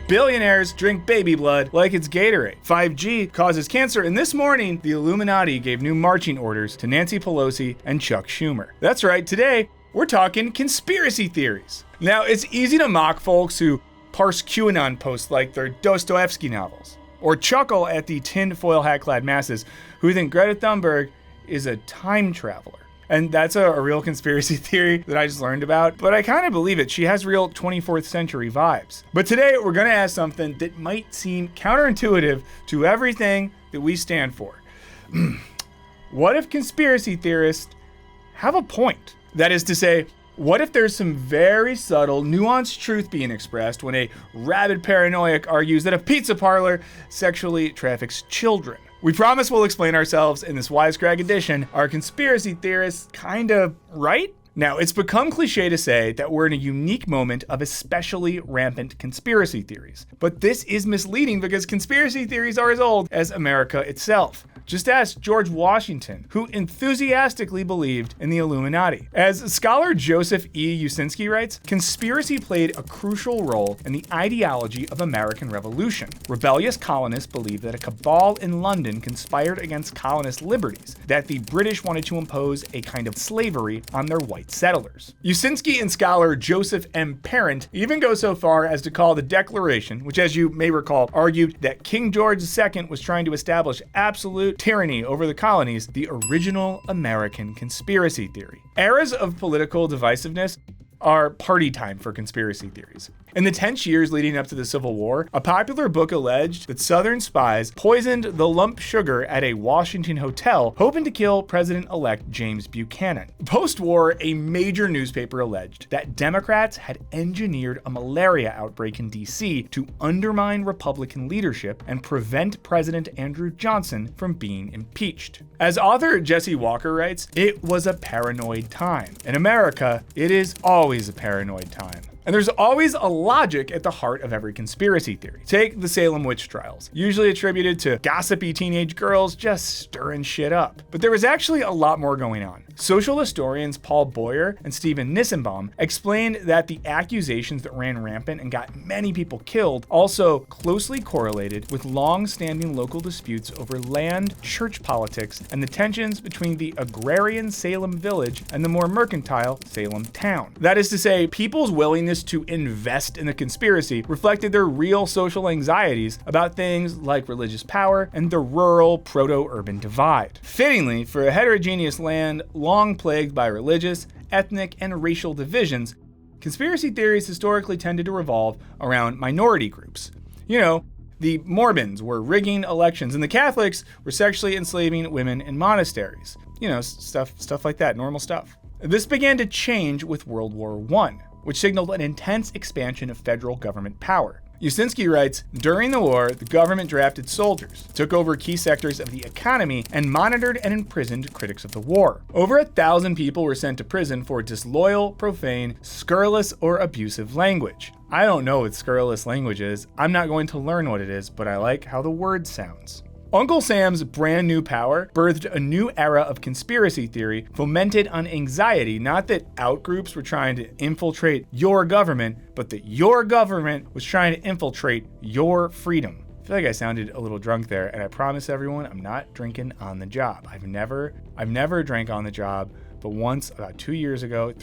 Billionaires drink baby blood like it's Gatorade. 5G causes cancer, and this morning, the Illuminati gave new marching orders to Nancy Pelosi and Chuck Schumer. That's right, today, we're talking conspiracy theories. Now, it's easy to mock folks who parse QAnon posts like they're Dostoevsky novels, or chuckle at the tinfoil hat-clad masses who think Greta Thunberg is a time traveler. And that's a real conspiracy theory that I just learned about, but I kind of believe it. She has real 24th century vibes. But today we're going to ask something that might seem counterintuitive to everything that we stand for. What if conspiracy theorists have a point? That is to say, what if there's some very subtle, nuanced truth being expressed when a rabid paranoiac argues that a pizza parlor sexually traffics children? We promise we'll explain ourselves in this Wisecrack Edition. Are conspiracy theorists kind of right? Now, it's become cliche to say that we're in a unique moment of especially rampant conspiracy theories. But this is misleading because conspiracy theories are as old as America itself. Just ask George Washington, who enthusiastically believed in the Illuminati. As scholar Joseph E. Usinski writes, conspiracy played a crucial role in the ideology of American Revolution. Rebellious colonists believed that a cabal in London conspired against colonist liberties, that the British wanted to impose a kind of slavery on their white settlers. Usinski and scholar Joseph M. Parent even go so far as to call the Declaration, which as you may recall, argued that King George II was trying to establish absolute tyranny over the colonies, the original American conspiracy theory. Eras of political divisiveness are party time for conspiracy theories. In the tense years leading up to the Civil War, a popular book alleged that Southern spies poisoned the lump sugar at a Washington hotel, hoping to kill President-elect James Buchanan. Post-war, a major newspaper alleged that Democrats had engineered a malaria outbreak in D.C. to undermine Republican leadership and prevent President Andrew Johnson from being impeached. As author Jesse Walker writes, it was a paranoid time. In America, it is always a paranoid time. And there's always a logic at the heart of every conspiracy theory. Take the Salem witch trials, usually attributed to gossipy teenage girls just stirring shit up. But there was actually a lot more going on. Social historians Paul Boyer and Stephen Nissenbaum explained that the accusations that ran rampant and got many people killed also closely correlated with long-standing local disputes over land, church politics, and the tensions between the agrarian Salem village and the more mercantile Salem town. That is to say, people's willingness to invest in the conspiracy reflected their real social anxieties about things like religious power and the rural proto-urban divide. Fittingly, for a heterogeneous land long plagued by religious, ethnic, and racial divisions, conspiracy theories historically tended to revolve around minority groups. You know, the Mormons were rigging elections, and the Catholics were sexually enslaving women in monasteries. You know, stuff like that, normal stuff. This began to change with World War I, which signaled an intense expansion of federal government power. Usinski writes, during the war, the government drafted soldiers, took over key sectors of the economy, and monitored and imprisoned critics of the war. Over 1,000 people were sent to prison for disloyal, profane, scurrilous, or abusive language. I don't know what scurrilous language is. I'm not going to learn what it is, but I like how the word sounds. Uncle Sam's brand new power birthed a new era of conspiracy theory fomented on anxiety, not that outgroups were trying to infiltrate your government, but that your government was trying to infiltrate your freedom. I feel like I sounded a little drunk there, and I promise everyone I'm not drinking on the job. I've never drank on the job, but once, about 3 years ago,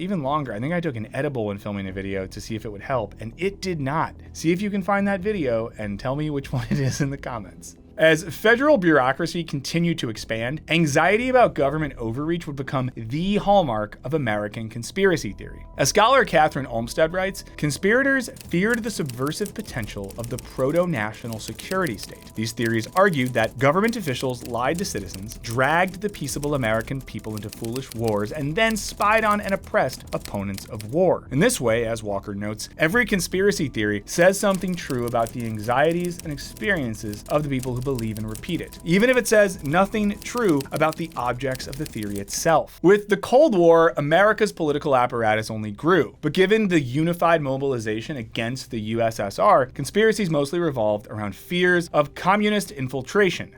even longer, I think I took an edible when filming a video to see if it would help, and it did not. See if you can find that video and tell me which one it is in the comments. As federal bureaucracy continued to expand, anxiety about government overreach would become the hallmark of American conspiracy theory. As scholar Catherine Olmsted writes, conspirators feared the subversive potential of the proto-national security state. These theories argued that government officials lied to citizens, dragged the peaceable American people into foolish wars, and then spied on and oppressed opponents of war. In this way, as Walker notes, every conspiracy theory says something true about the anxieties and experiences of the people who believe and repeat it, even if it says nothing true about the objects of the theory itself. With the Cold War, America's political apparatus only grew, but given the unified mobilization against the USSR, conspiracies mostly revolved around fears of communist infiltration.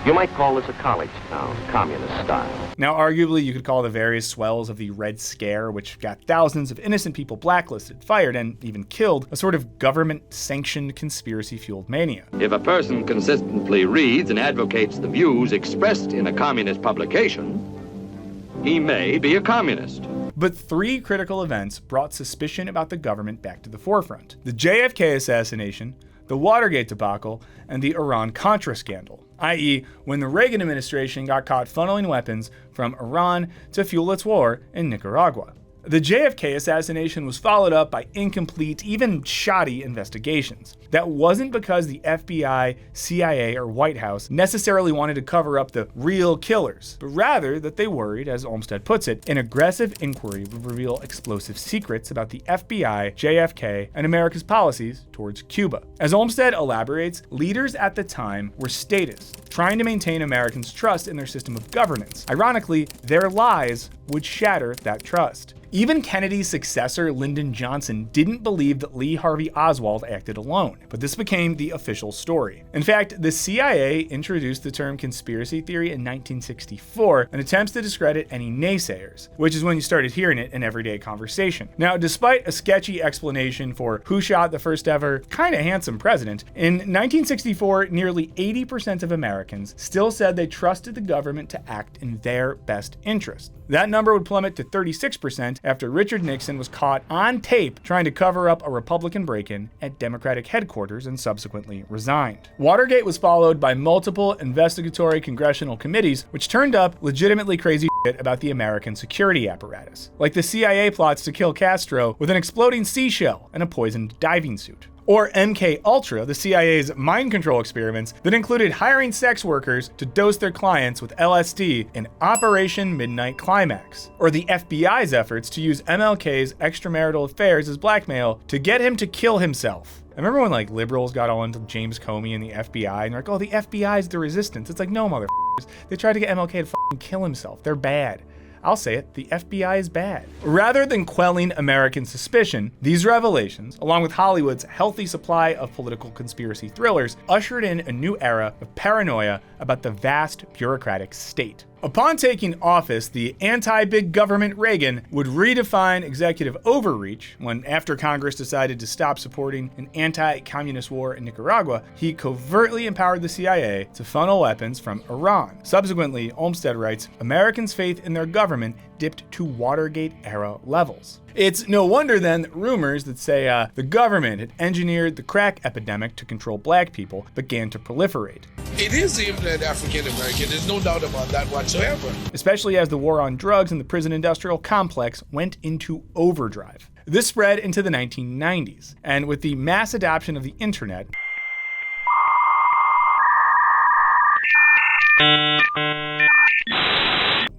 You might call this a college town, communist style. Now, arguably, you could call the various swells of the Red Scare, which got thousands of innocent people blacklisted, fired, and even killed, a sort of government-sanctioned conspiracy-fueled mania. If a person consistently reads and advocates the views expressed in a communist publication, he may be a communist. But three critical events brought suspicion about the government back to the forefront: the JFK assassination, the Watergate debacle, and the Iran-Contra scandal, i.e., when the Reagan administration got caught funneling weapons from Iran to fuel its war in Nicaragua. The JFK assassination was followed up by incomplete, even shoddy investigations. That wasn't because the FBI, CIA, or White House necessarily wanted to cover up the real killers, but rather that they worried, as Olmsted puts it, an aggressive inquiry would reveal explosive secrets about the FBI, JFK, and America's policies towards Cuba. As Olmsted elaborates, leaders at the time were statists, trying to maintain Americans' trust in their system of governance. Ironically, their lies would shatter that trust. Even Kennedy's successor, Lyndon Johnson, didn't believe that Lee Harvey Oswald acted alone, but this became the official story. In fact, the CIA introduced the term conspiracy theory in 1964 in attempts to discredit any naysayers, which is when you started hearing it in everyday conversation. Now, despite a sketchy explanation for who shot the first ever kinda handsome president, in 1964, nearly 80% of Americans still said they trusted the government to act in their best interest. That number would plummet to 36% after Richard Nixon was caught on tape trying to cover up a Republican break-in at Democratic headquarters and subsequently resigned. Watergate was followed by multiple investigatory congressional committees which turned up legitimately crazy shit about the American security apparatus, like the CIA plots to kill Castro with an exploding seashell and a poisoned diving suit. Or MK Ultra, the CIA's mind control experiments that included hiring sex workers to dose their clients with LSD in Operation Midnight Climax. Or the FBI's efforts to use MLK's extramarital affairs as blackmail to get him to kill himself. I remember when liberals got all into James Comey and the FBI and they're like, oh, the FBI's the resistance. It's like, no, motherfuckers. They tried to get MLK to fucking kill himself. They're bad. I'll say it, the FBI is bad. Rather than quelling American suspicion, these revelations, along with Hollywood's healthy supply of political conspiracy thrillers, ushered in a new era of paranoia about the vast bureaucratic state. Upon taking office, the anti-big government Reagan would redefine executive overreach when, after Congress decided to stop supporting an anti-communist war in Nicaragua, he covertly empowered the CIA to funnel weapons from Iran. Subsequently, Olmsted writes, Americans' faith in their government dipped to Watergate-era levels. It's no wonder then that rumors that say the government had engineered the crack epidemic to control black people began to proliferate. It is aimed at African American, there's no doubt about that whatsoever. Especially as the war on drugs and the prison industrial complex went into overdrive. This spread into the 1990s, and with the mass adoption of the internet,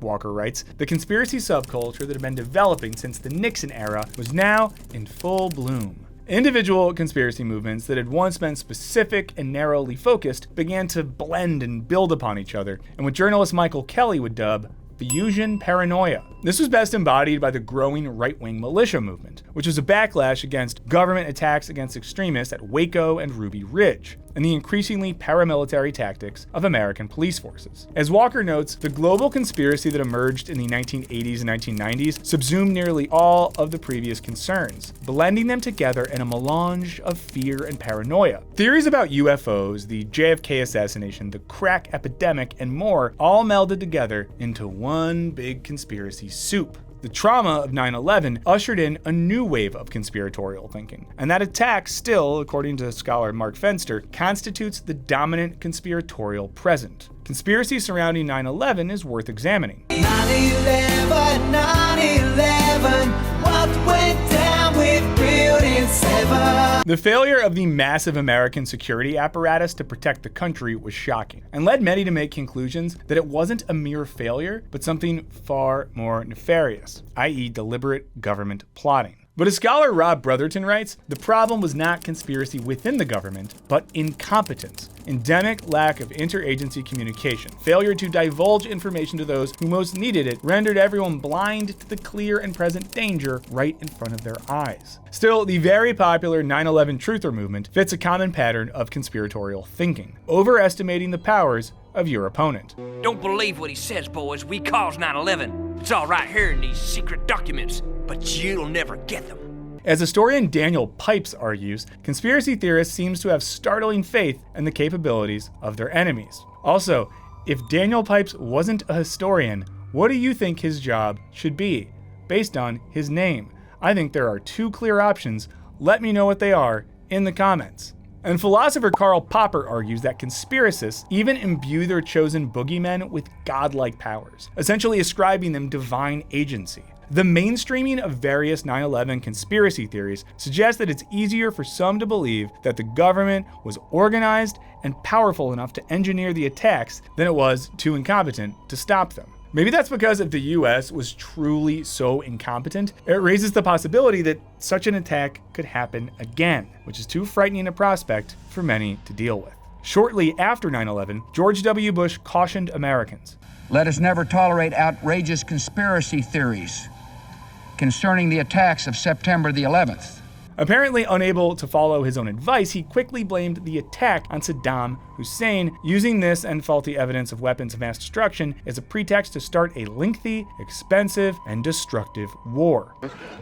Walker writes, the conspiracy subculture that had been developing since the Nixon era was now in full bloom. Individual conspiracy movements that had once been specific and narrowly focused began to blend and build upon each other, and what journalist Michael Kelly would dub fusion paranoia. This was best embodied by the growing right-wing militia movement, which was a backlash against government attacks against extremists at Waco and Ruby Ridge, and the increasingly paramilitary tactics of American police forces. As Walker notes, the global conspiracy that emerged in the 1980s and 1990s subsumed nearly all of the previous concerns, blending them together in a melange of fear and paranoia. Theories about UFOs, the JFK assassination, the crack epidemic, and more all melded together into one big conspiracy soup. The trauma of 9/11 ushered in a new wave of conspiratorial thinking, and that attack still, according to scholar Mark Fenster, constitutes the dominant conspiratorial present. Conspiracy surrounding 9/11 is worth examining. 9/11, 9/11, what went down with Building 7? The failure of the massive American security apparatus to protect the country was shocking, and led many to make conclusions that it wasn't a mere failure, but something far more nefarious, i.e. deliberate government plotting. But as scholar Rob Brotherton writes, the problem was not conspiracy within the government, but incompetence, endemic lack of interagency communication, failure to divulge information to those who most needed it, rendered everyone blind to the clear and present danger right in front of their eyes. Still, the very popular 9/11 truther movement fits a common pattern of conspiratorial thinking, overestimating the powers of your opponent. Don't believe what he says, boys. We caused 9/11. It's all right here in these secret documents, but you'll never get them. As historian Daniel Pipes argues, conspiracy theorists seem to have startling faith in the capabilities of their enemies. Also, if Daniel Pipes wasn't a historian, what do you think his job should be, based on his name? I think there are two clear options. Let me know what they are in the comments. And philosopher Karl Popper argues that conspiracists even imbue their chosen boogeymen with godlike powers, essentially ascribing them divine agency. The mainstreaming of various 9/11 conspiracy theories suggests that it's easier for some to believe that the government was organized and powerful enough to engineer the attacks than it was too incompetent to stop them. Maybe that's because if the US was truly so incompetent, it raises the possibility that such an attack could happen again, which is too frightening a prospect for many to deal with. Shortly after 9/11, George W. Bush cautioned Americans, "Let us never tolerate outrageous conspiracy theories concerning the attacks of September the 11th. Apparently unable to follow his own advice, he quickly blamed the attack on Saddam Hussein, using this and faulty evidence of weapons of mass destruction as a pretext to start a lengthy, expensive, and destructive war.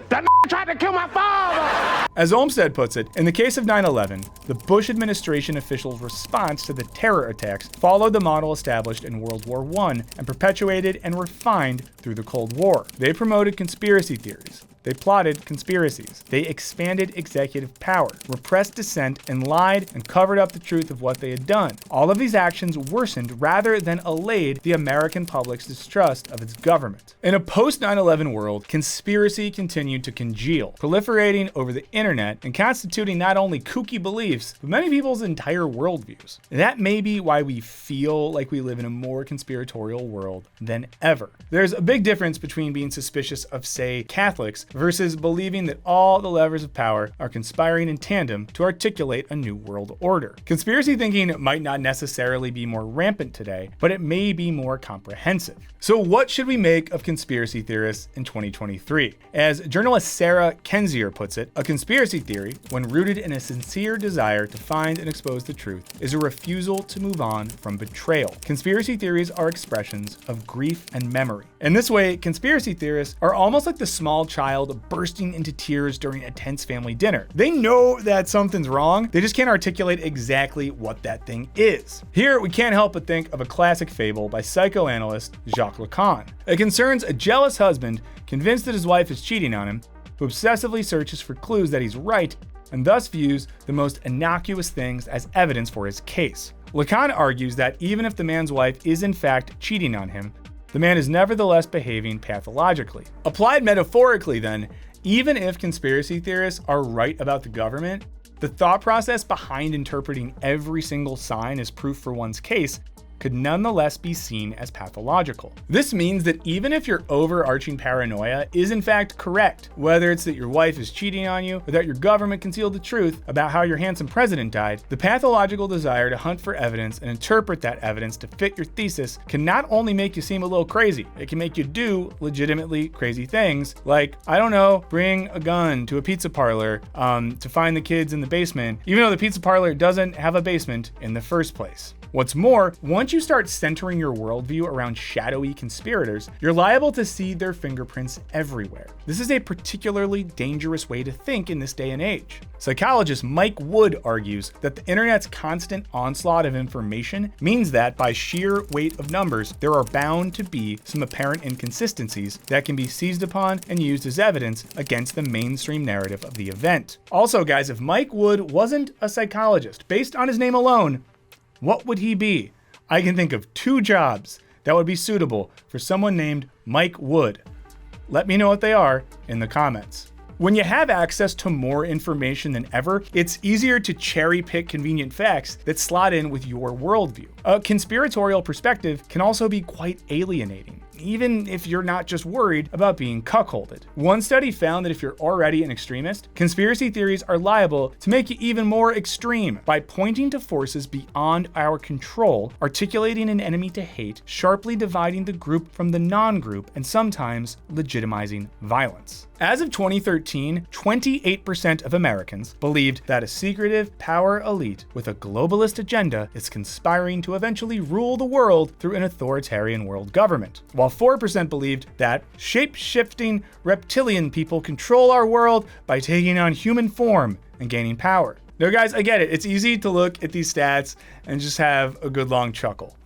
That tried to kill my father! As Olmsted puts it, in the case of 9/11, the Bush administration officials' response to the terror attacks followed the model established in World War I and perpetuated and refined through the Cold War. They promoted conspiracy theories. They plotted conspiracies. They expanded executive power, repressed dissent, and lied and covered up the truth of what they had done. All of these actions worsened rather than allayed the American public's distrust of its government. In a post-9/11 world, conspiracy continued to congeal, proliferating over the internet and constituting not only kooky beliefs, but many people's entire worldviews. That may be why we feel like we live in a more conspiratorial world than ever. There's a big difference between being suspicious of, say, Catholics versus believing that all the levers of power are conspiring in tandem to articulate a new world order. Conspiracy thinking might not necessarily be more rampant today, but it may be more comprehensive. So what should we make of conspiracy theorists in 2023? As journalist Sarah Kendzior puts it, a conspiracy theory, when rooted in a sincere desire to find and expose the truth, is a refusal to move on from betrayal. Conspiracy theories are expressions of grief and memory. In this way, conspiracy theorists are almost like the small child bursting into tears during a tense family dinner. They know that something's wrong, they just can't articulate exactly what that thing is. Here, we can't help but think of a classic fable by psychoanalyst Jacques Lacan. It concerns a jealous husband convinced that his wife is cheating on him, who obsessively searches for clues that he's right and thus views the most innocuous things as evidence for his case. Lacan argues that even if the man's wife is in fact cheating on him, the man is nevertheless behaving pathologically. Applied metaphorically then, even if conspiracy theorists are right about the government, the thought process behind interpreting every single sign as proof for one's case could nonetheless be seen as pathological. This means that even if your overarching paranoia is in fact correct, whether it's that your wife is cheating on you or that your government concealed the truth about how your handsome president died, the pathological desire to hunt for evidence and interpret that evidence to fit your thesis can not only make you seem a little crazy, it can make you do legitimately crazy things like, I don't know, bring a gun to a pizza parlor to find the kids in the basement, even though the pizza parlor doesn't have a basement in the first place. What's more, once you start centering your worldview around shadowy conspirators, you're liable to see their fingerprints everywhere. This is a particularly dangerous way to think in this day and age. Psychologist Mike Wood argues that the internet's constant onslaught of information means that by sheer weight of numbers, there are bound to be some apparent inconsistencies that can be seized upon and used as evidence against the mainstream narrative of the event. Also, guys, if Mike Wood wasn't a psychologist, based on his name alone, what would he be? I can think of 2 jobs that would be suitable for someone named Mike Wood. Let me know what they are in the comments. When you have access to more information than ever, it's easier to cherry pick convenient facts that slot in with your worldview. A conspiratorial perspective can also be quite alienating. even if you're not just worried about being cuckolded. One study found that if you're already an extremist, conspiracy theories are liable to make you even more extreme by pointing to forces beyond our control, articulating an enemy to hate, sharply dividing the group from the non-group, and sometimes legitimizing violence. As of 2013, 28% of Americans believed that a secretive power elite with a globalist agenda is conspiring to eventually rule the world through an authoritarian world government, while 4% believed that shape-shifting reptilian people control our world by taking on human form and gaining power. Now guys, I get it. It's easy to look at these stats and just have a good long chuckle.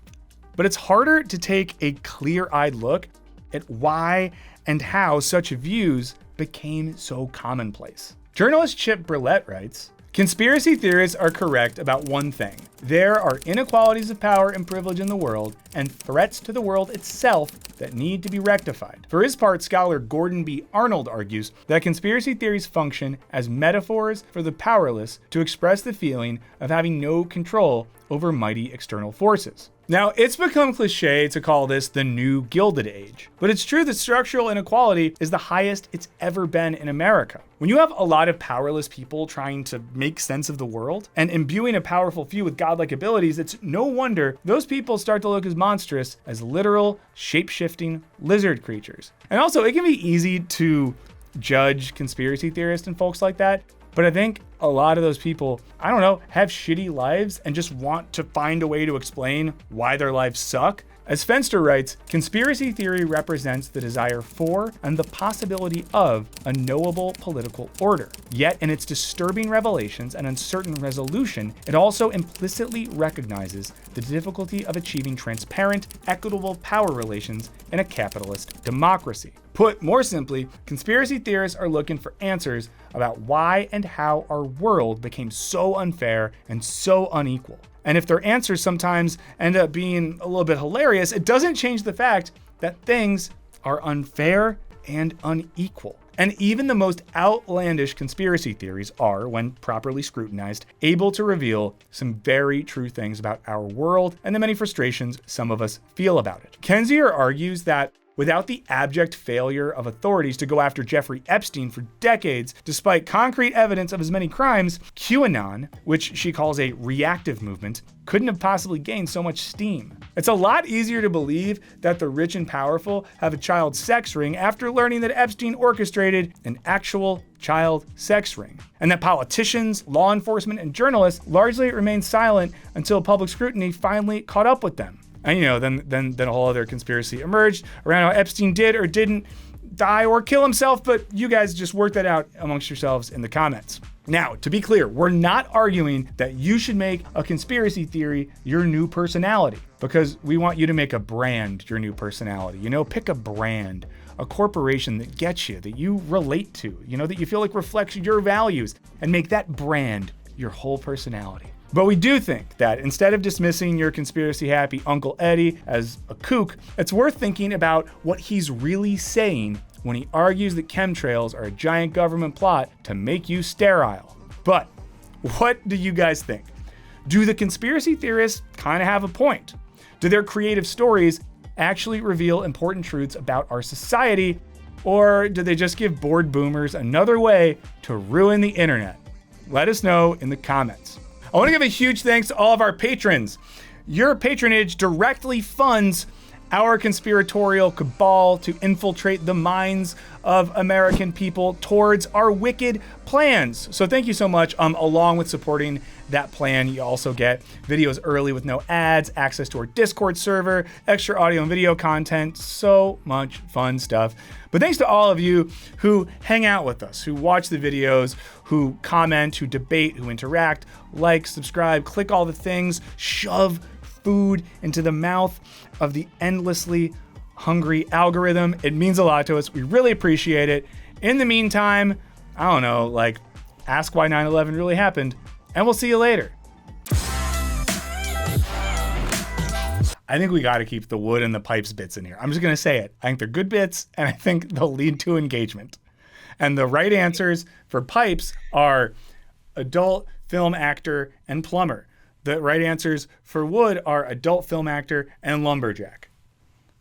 But it's harder to take a clear-eyed look at why and how such views became so commonplace. Journalist Chip Burlett writes, "Conspiracy theorists are correct about one thing. There are inequalities of power and privilege in the world and threats to the world itself that need to be rectified." For his part, scholar Gordon B. Arnold argues that conspiracy theories function as metaphors for the powerless to express the feeling of having no control over mighty external forces. Now, it's become cliche to call this the new Gilded Age, but it's true that structural inequality is the highest it's ever been in America. When you have a lot of powerless people trying to make sense of the world and imbuing a powerful few with godlike abilities, it's no wonder those people start to look as monstrous as literal, shape-shifting lizard creatures. And also, it can be easy to judge conspiracy theorists and folks like that, but I think a lot of those people, I don't know, have shitty lives and just want to find a way to explain why their lives suck. As Fenster writes, conspiracy theory represents the desire for and the possibility of a knowable political order. Yet in its disturbing revelations and uncertain resolution, it also implicitly recognizes the difficulty of achieving transparent, equitable power relations in a capitalist democracy. Put more simply, conspiracy theorists are looking for answers about why and how our world became so unfair and so unequal. And if their answers sometimes end up being a little bit hilarious, it doesn't change the fact that things are unfair and unequal. And even the most outlandish conspiracy theories are, when properly scrutinized, able to reveal some very true things about our world and the many frustrations some of us feel about it. Kenzier argues that without the abject failure of authorities to go after Jeffrey Epstein for decades, despite concrete evidence of his many crimes, QAnon, which she calls a reactive movement, couldn't have possibly gained so much steam. It's a lot easier to believe that the rich and powerful have a child sex ring after learning that Epstein orchestrated an actual child sex ring, and that politicians, law enforcement, and journalists largely remained silent until public scrutiny finally caught up with them. And then a whole other conspiracy emerged around how Epstein did or didn't die or kill himself, but you guys just work that out amongst yourselves in the comments. Now, to be clear, we're not arguing that you should make a conspiracy theory your new personality, because we want you to make a brand your new personality. Pick a brand, a corporation that gets you, that you relate to, that you feel like reflects your values, and make that brand your whole personality. But we do think that instead of dismissing your conspiracy-happy Uncle Eddie as a kook, it's worth thinking about what he's really saying when he argues that chemtrails are a giant government plot to make you sterile. But what do you guys think? Do the conspiracy theorists kind of have a point? Do their creative stories actually reveal important truths about our society, or do they just give bored boomers another way to ruin the internet? Let us know in the comments. I want to give a huge thanks to all of our patrons. Your patronage directly funds our conspiratorial cabal to infiltrate the minds of American people towards our wicked plans. So thank you so much. Along with supporting that plan, you also get videos early with no ads, access to our Discord server, extra audio and video content, so much fun stuff. But thanks to all of you who hang out with us, who watch the videos, who comment, who debate, who interact, like, subscribe, click all the things, shove food into the mouth of the endlessly hungry algorithm. It means a lot to us. We really appreciate it. In the meantime, I don't know, ask why 9/11 really happened, and we'll see you later. I think we got to keep the wood and the pipes bits in here. I'm just going to say it. I think they're good bits, and I think they'll lead to engagement. And the right answers for pipes are adult film actor and plumber. The right answers for wood are adult film actor and lumberjack.